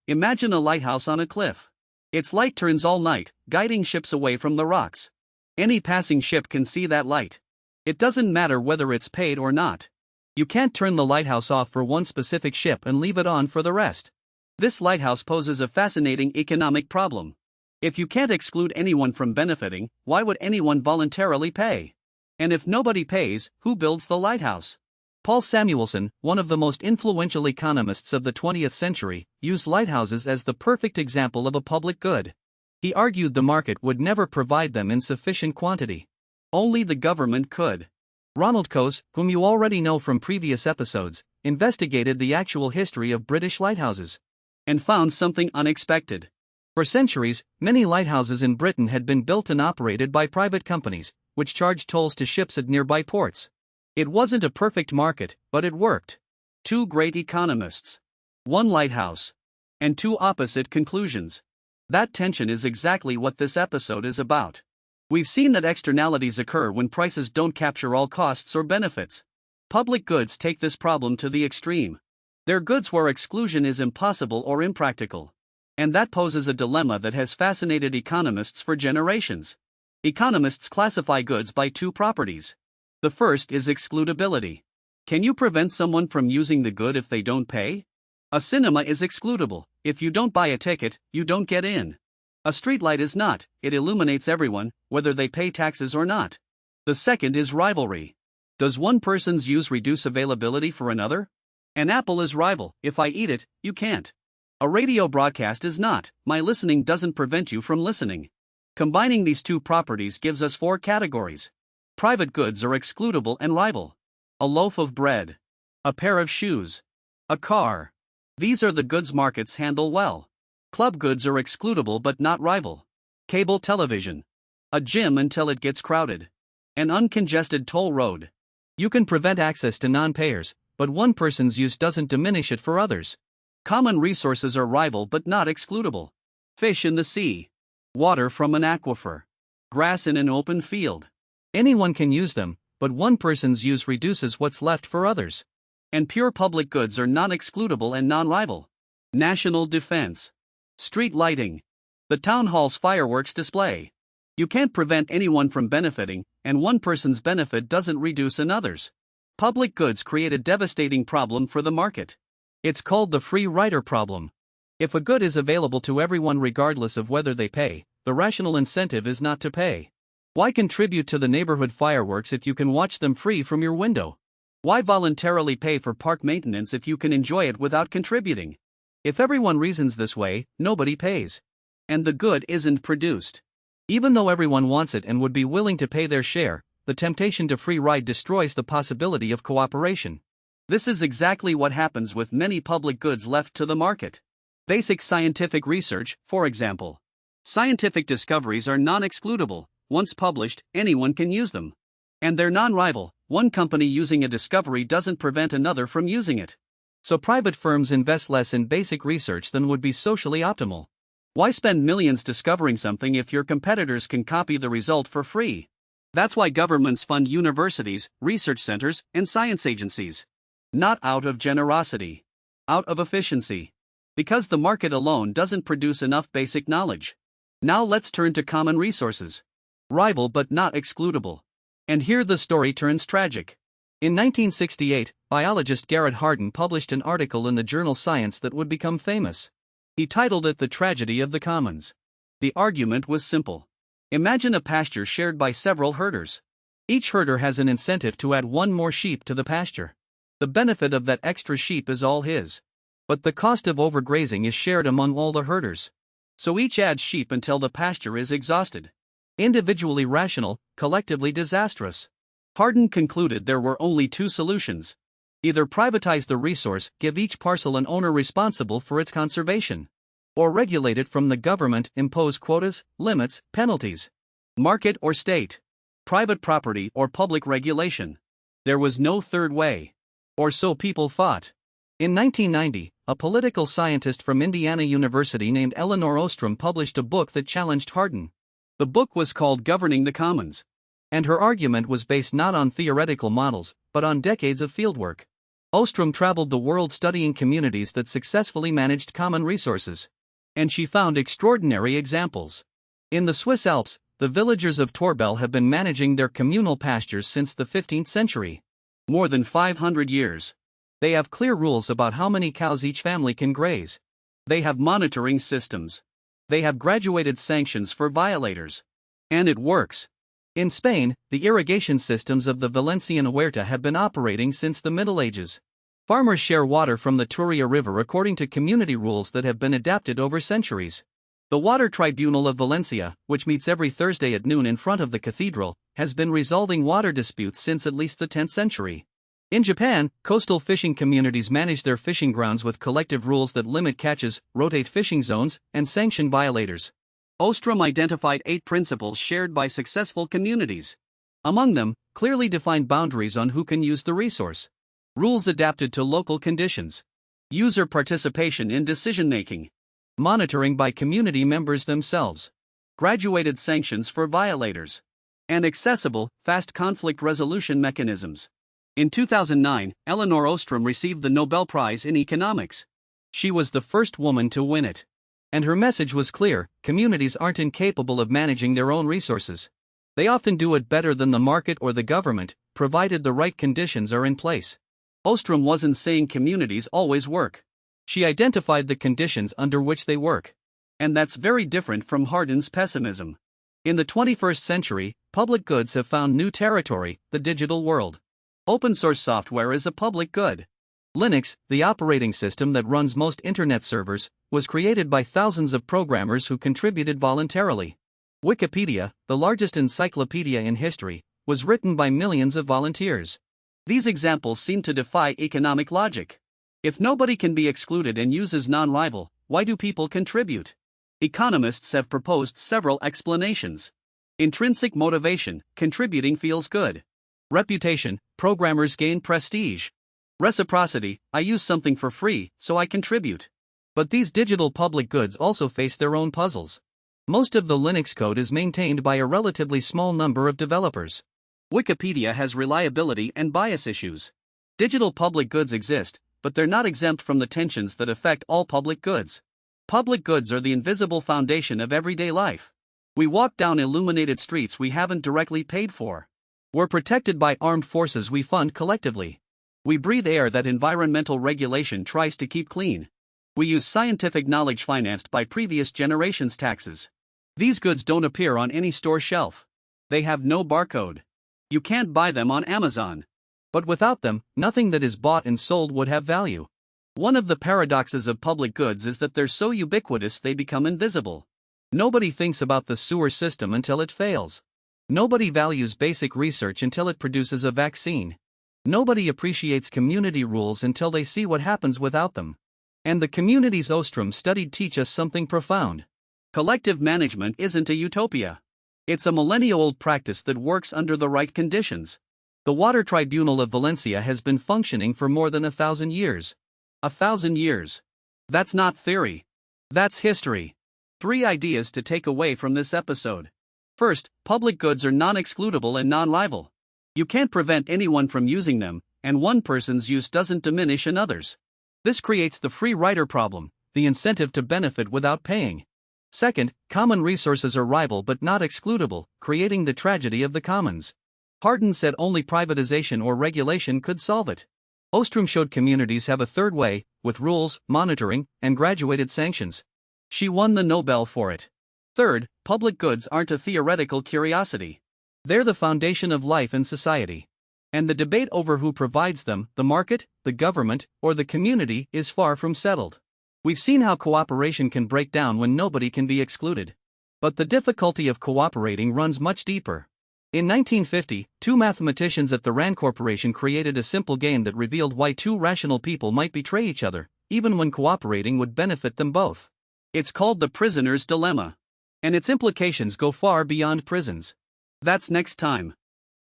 Imagine a lighthouse on a cliff. Its light turns all night, guiding ships away from the rocks. Any passing ship can see that light. It doesn't matter whether it's paid or not. You can't turn the lighthouse off for one specific ship and leave it on for the rest. This lighthouse poses a fascinating economic problem. If you can't exclude anyone from benefiting, why would anyone voluntarily pay? And if nobody pays, who builds the lighthouse? Paul Samuelson, one of the most influential economists of the 20th century, used lighthouses as the perfect example of a public good. He argued the market would never provide them in sufficient quantity. Only the government could. Ronald Coase, whom you already know from previous episodes, investigated the actual history of British lighthouses and found something unexpected. For centuries, many lighthouses in Britain had been built and operated by private companies, which charged tolls to ships at nearby ports. It wasn't a perfect market, but it worked. Two great economists. One lighthouse. And two opposite conclusions. That tension is exactly what this episode is about. We've seen that externalities occur when prices don't capture all costs or benefits. Public goods take this problem to the extreme. They're goods where exclusion is impossible or impractical. And that poses a dilemma that has fascinated economists for generations. Economists classify goods by two properties. The first is excludability. Can you prevent someone from using the good if they don't pay? A cinema is excludable. If you don't buy a ticket, you don't get in. A streetlight is not. It illuminates everyone, whether they pay taxes or not. The second is rivalry. Does one person's use reduce availability for another? An apple is rival. If I eat it, you can't. A radio broadcast is not. My listening doesn't prevent you from listening. Combining these two properties gives us four categories. Private goods are excludable and rival. A loaf of bread. A pair of shoes. A car. These are the goods markets handle well. Club goods are excludable but not rival. Cable television. A gym until it gets crowded. An uncongested toll road. You can prevent access to non-payers, but one person's use doesn't diminish it for others. Common resources are rival but not excludable. Fish in the sea. Water from an aquifer. Grass in an open field. Anyone can use them, but one person's use reduces what's left for others. And pure public goods are non-excludable and non-rival. National defense. Street lighting. The town hall's fireworks display. You can't prevent anyone from benefiting, and one person's benefit doesn't reduce another's. Public goods create a devastating problem for the market. It's called the free rider problem. If a good is available to everyone regardless of whether they pay, the rational incentive is not to pay. Why contribute to the neighborhood fireworks if you can watch them free from your window? Why voluntarily pay for park maintenance if you can enjoy it without contributing? If everyone reasons this way, nobody pays. And the good isn't produced. Even though everyone wants it and would be willing to pay their share, the temptation to free ride destroys the possibility of cooperation. This is exactly what happens with many public goods left to the market. Basic scientific research, for example. Scientific discoveries are non-excludable. Once published, anyone can use them. And they're non-rival. One company using a discovery doesn't prevent another from using it. So private firms invest less in basic research than would be socially optimal. Why spend millions discovering something if your competitors can copy the result for free? That's why governments fund universities, research centers, and science agencies. Not out of generosity. Out of efficiency. Because the market alone doesn't produce enough basic knowledge. Now let's turn to common resources. Rival but not excludable. And here the story turns tragic. In 1968, biologist Garrett Hardin published an article in the journal Science that would become famous. He titled it The Tragedy of the Commons. The argument was simple. Imagine a pasture shared by several herders. Each herder has an incentive to add one more sheep to the pasture. The benefit of that extra sheep is all his. But the cost of overgrazing is shared among all the herders. So each adds sheep until the pasture is exhausted. Individually rational, collectively disastrous. Hardin concluded there were only two solutions. Either privatize the resource, give each parcel an owner responsible for its conservation. Or regulate it from the government, impose quotas, limits, penalties. Market or state. Private property or public regulation. There was no third way. Or so people thought. In 1990, a political scientist from Indiana University named Elinor Ostrom published a book that challenged Hardin. The book was called Governing the Commons. And her argument was based not on theoretical models, but on decades of fieldwork. Ostrom traveled the world studying communities that successfully managed common resources. And she found extraordinary examples. In the Swiss Alps, the villagers of Torbel have been managing their communal pastures since the 15th century. More than 500 years. They have clear rules about how many cows each family can graze. They have monitoring systems. They have graduated sanctions for violators. And it works. In Spain, the irrigation systems of the Valencian Huerta have been operating since the Middle Ages. Farmers share water from the Turia River according to community rules that have been adapted over centuries. The Water Tribunal of Valencia, which meets every Thursday at noon in front of the cathedral, has been resolving water disputes since at least the 10th century. In Japan, coastal fishing communities manage their fishing grounds with collective rules that limit catches, rotate fishing zones, and sanction violators. Ostrom identified 8 principles shared by successful communities. Among them, clearly defined boundaries on who can use the resource. Rules adapted to local conditions. User participation in decision-making. Monitoring by community members themselves. Graduated sanctions for violators. And accessible, fast conflict resolution mechanisms. In 2009, Elinor Ostrom received the Nobel Prize in Economics. She was the first woman to win it. And her message was clear: communities aren't incapable of managing their own resources. They often do it better than the market or the government, provided the right conditions are in place. Ostrom wasn't saying communities always work. She identified the conditions under which they work. And that's very different from Hardin's pessimism. In the 21st century, public goods have found new territory: the digital world. Open source software is a public good. Linux, the operating system that runs most internet servers, was created by thousands of programmers who contributed voluntarily. Wikipedia, the largest encyclopedia in history, was written by millions of volunteers. These examples seem to defy economic logic. If nobody can be excluded and uses non-rival, why do people contribute? Economists have proposed several explanations. Intrinsic motivation: contributing feels good. Reputation: programmers gain prestige. Reciprocity: I use something for free, so I contribute. But these digital public goods also face their own puzzles. Most of the Linux code is maintained by a relatively small number of developers. Wikipedia has reliability and bias issues. Digital public goods exist, but they're not exempt from the tensions that affect all public goods. Public goods are the invisible foundation of everyday life. We walk down illuminated streets we haven't directly paid for. We're protected by armed forces we fund collectively. We breathe air that environmental regulation tries to keep clean. We use scientific knowledge financed by previous generations' taxes. These goods don't appear on any store shelf. They have no barcode. You can't buy them on Amazon. But without them, nothing that is bought and sold would have value. One of the paradoxes of public goods is that they're so ubiquitous they become invisible. Nobody thinks about the sewer system until it fails. Nobody values basic research until it produces a vaccine. Nobody appreciates community rules until they see what happens without them. And the communities Ostrom studied teach us something profound. Collective management isn't a utopia. It's a millennia-old practice that works under the right conditions. The Water Tribunal of Valencia has been functioning for more than 1,000 years. 1,000 years. That's not theory. That's history. 3 ideas to take away from this episode. First, public goods are non-excludable and non-rival. You can't prevent anyone from using them, and one person's use doesn't diminish another's. This creates the free rider problem, the incentive to benefit without paying. Second, common resources are rival but not excludable, creating the tragedy of the commons. Hardin said only privatization or regulation could solve it. Ostrom showed communities have a third way, with rules, monitoring, and graduated sanctions. She won the Nobel for it. Third, public goods aren't a theoretical curiosity. They're the foundation of life and society. And the debate over who provides them, the market, the government, or the community, is far from settled. We've seen how cooperation can break down when nobody can be excluded. But the difficulty of cooperating runs much deeper. In 1950, 2 mathematicians at the RAND Corporation created a simple game that revealed why 2 rational people might betray each other, even when cooperating would benefit them both. It's called the prisoner's dilemma. And its implications go far beyond prisons. That's next time.